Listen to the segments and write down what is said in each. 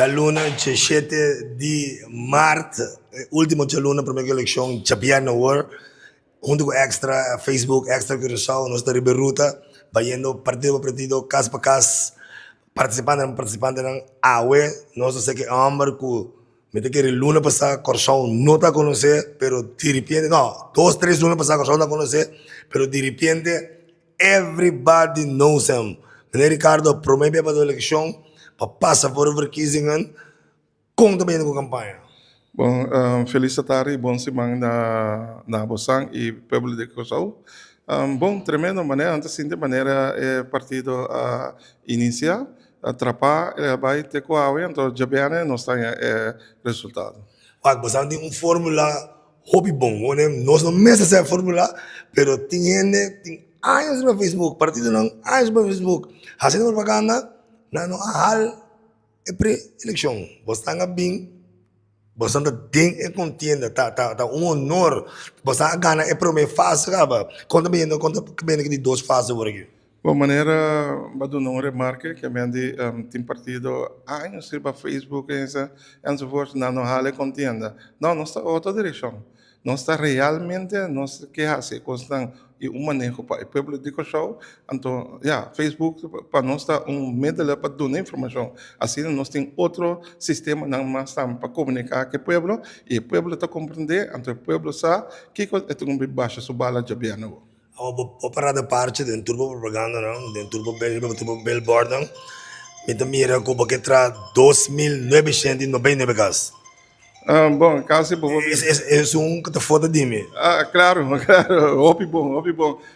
Luna, 17 de março, último Luna, primeira eleição, Chapiana War, junto com Extra, Facebook, Extra Curaçao, nossa Riberuta, vai indo partido por partido, casa por casa, participando ng AWE, nós sei que Amber, me te que Luna passar, Curaçao não está conhecer, pero de repente, não, 2, 3 Luna passar, Curaçao não conhecer, pero de repente, everybody knows him. Meneer Ricardo, promete para a eleição, passa voor de verkiezingen, komt er bij de campagne. Bom, felicitari, bom simang na Bosang e Pueblo de Curaçao. Bom, tremendo maneira, antes de maneira partido inicia, atrapar, vai ter com a então já bem, nós tem resultado. Wag, Bosang tem fórmula hobby bom, nós não mesmo essa fórmula, pero tem gente, tem anos no Facebook, partido não, anos no Facebook, fazendo propaganda, não hal é pré-eleição. Você está bem, você tem e contienda, tá honor. Você gana é para mim fácil, cara. Conta bem que de 2 fases por aqui. Bom, maneira, bado não remarque que a gente tem partido anos para Facebook e so forth, não hal é contienda. Não, nós está outra direção. Nós está realmente, nós que hace constant e manejo para o povo de Curaçao. Então, Facebook para nós está meio para dar informação. Assim, nós temos outro sistema para comunicar com o povo e o povo está compreender. Então, o povo sabe que é um baixa subala de bem. Vou parar da parte de turbo propaganda, não, de turbo billboard, não. Me mira que tra 2.999 casos. Bom, caso é que te foda de mim. Claro, hobby bom.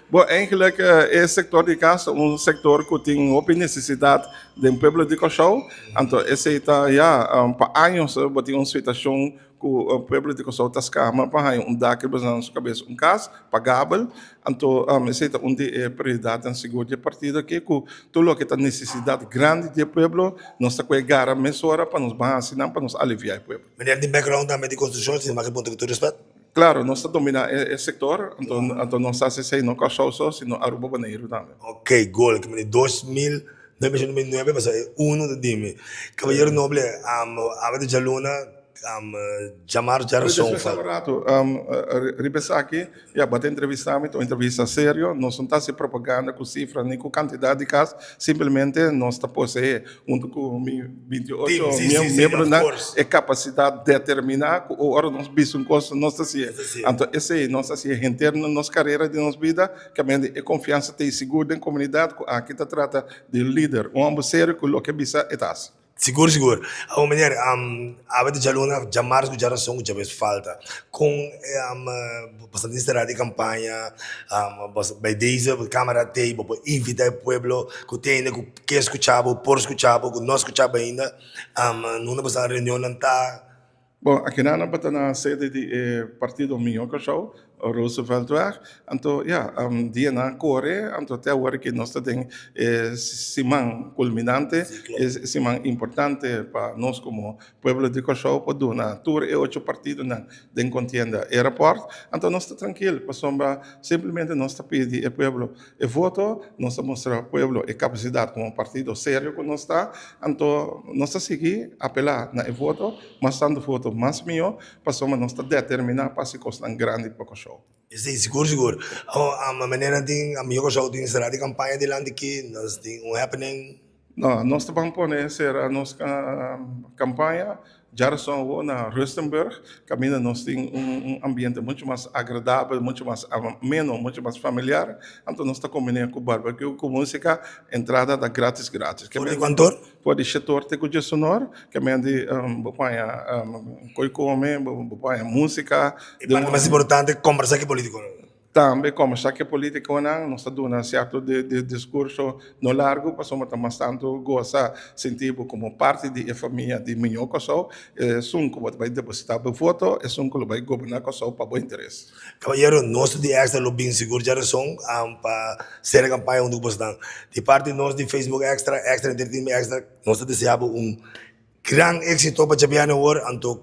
Bom, eigenlijk esse sector de casa sector que tem necessidade de povo de Curaçao. Então, esse está para anos, tem uma situação que o povo de Curaçao está escama para dar na sua cabeça caso pagável. Então, esse está prioridade em seguro de partido que tudo que está necessidade grande do povo, nós está com a gara mesora para nos assinar, para nos aliviar o povo. Meneer, de background também de construção, se não que ponto que tu respeita? Claro, nós dominamos esse sector, então nós fazemos não Curaçao só, sino Aruba Baneiro também. Ok, gol, que me 2.999, mas é de mim. Caballero noble, a de Luna, Jamar Jarason. Ripesa aqui, bate entrevista, entrevista sério, nós não estamos propaganda com cifra nem com quantidade de casos, simplesmente nós estamos junto com 28 membros é capacidade de determinar que hora nós vimos coisa nossa cia. Então esse nossa cia interna nossa carreira de nossa vida, que é confiança tem seguro em comunidade, aqui está trata de líder, homem sério que o que bisa etas. Seguro. Meneer, a de Luna, Jamar com Jarason, já fez falta. Com bastante estrada de campanha, by deze câmara tem, para invitar o povo, que tem que escutar, por escutar, que não escutar ainda, não passa reunião não tá. Bom, aqui na sede do partido Minho Curaçao, Rooseveltweg. Então, dia na Core, então até agora que nós temos simão culminante, simão importante para nós como povo de Curaçao, para dar tour e 8 partidos de contienda aeroporto. Então nós estamos tranquilos, para simplesmente nós estamos pedindo ao povo o voto, nós estamos mostrando ao povo a capacidade como partido sério que nós está. Então nós estamos seguir apelar na voto, mas tanto voto mais melhor, para nós determinar para se costar grande para Curaçao. Sim, seguro. A maneira de a minha coisa de estrada de campanha de lá que nós tem happening. Não, nós estamos pondo a nossa campanha Jarason na Rustenburg, caminho nós tem ambiente muito mais agradável, muito mais ameno, muito mais familiar. Então nós estamos combinando com barbecue, com música, entrada da grátis. Por de quanto? Por setor de sonoro, que me de coi música. E para mais importante, conversar com político. Também, como já que político nós estamos dando certo de discurso no largo, passamos mais tanto goza sentido como parte da família de Minho Curaçao, são como vai depositar o voto, são como vai governar Curaçao para bom interesse. Caballero, nós de Extra lo bem seguro já são para ser a campanha onde postamos. De parte nós de Facebook Extra Entertainment Extra, nós desejamos grande êxito para Chapiana War, então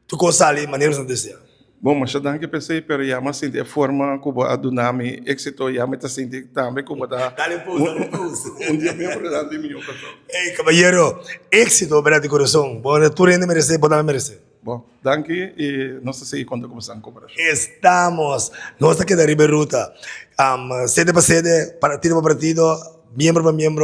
tu consale maneiras não desejar. Bom, mas dan que pensei, pero ya mas sinti a forma como a dunami éxito, ya me ta sinti também como da Dale pause. dia bem importante meu casal. Hey, caballero, éxito, ¿verdad? De corazón. Bueno, tú rende merecer, vos también merecer. Bom, danke e não sei se quando começar a conversar. Estamos, no hasta que de Riberuta. Sede para sede, partido para partido, miembro para miembro.